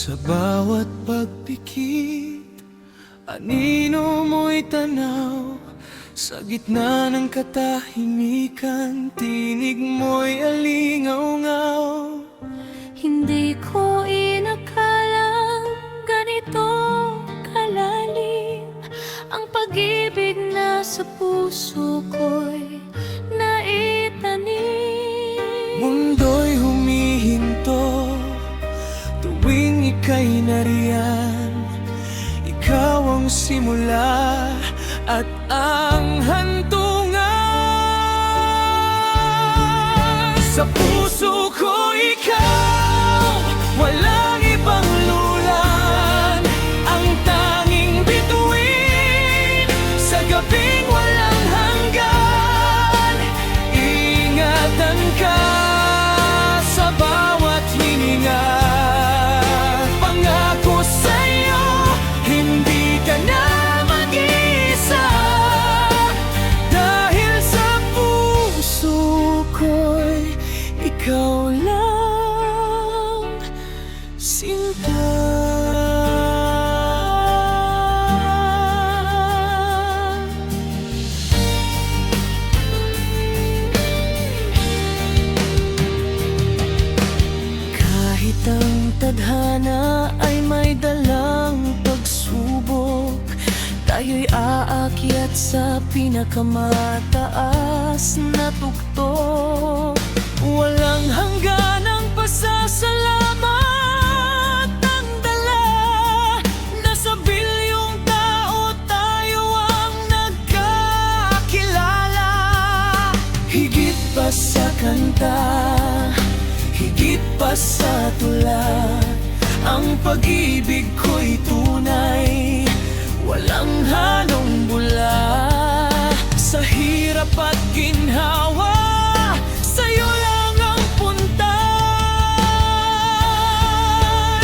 Sa bawat pagpikit, anino mo'y tanaw. Sa gitna ng katahimikan, tinig mo'y alingaw-ngaw. Hindi ko inakalang ganito kalalim ang pag-ibig na sa puso ko'y naitanim. Mundo'y humihinto tuwing ika'y nariyan. Ikaw ang simula at ang hantungan. Sa puso ko ikaw, walang ibang lulan. Ang tanging bituin sa gabing walang hanggan. Ingatan ka sa bawat hininga. Pangako sa'yo, hindi ka na mag-isa. Dahil sa puso ko'y ikaw lang, sinta. Kahit ang tadhana ay may dalang pagsubok, tayo'y aakyat sa pinakamataas na tuktok. Walang hangganang pasasalamat ang dala. Nasa bilyong tao tayo ang nagkakilala. Higit pa sa kanta, higit pa sa tula, ang pag-ibig ko'y tunay, walang halong bula. Sa hirap at ginhawa, sa'yo lang ang punta.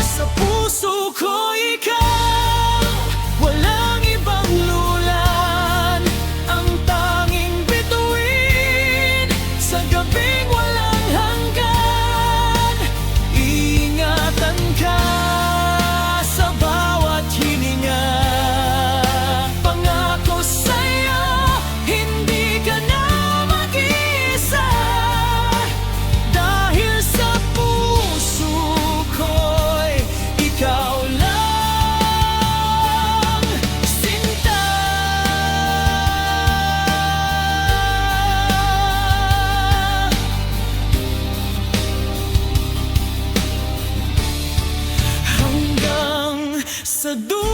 Sa puso ko ikaw, walang ibang lulan. Ang tanging bituin sa gabing walang hanggan. Ingatan ka sa bawat hininga. Pangako sa'yo, hindi ka na mag-isa. Dahil sa puso ko'y ikaw lang, sinta. Hanggang sa dulo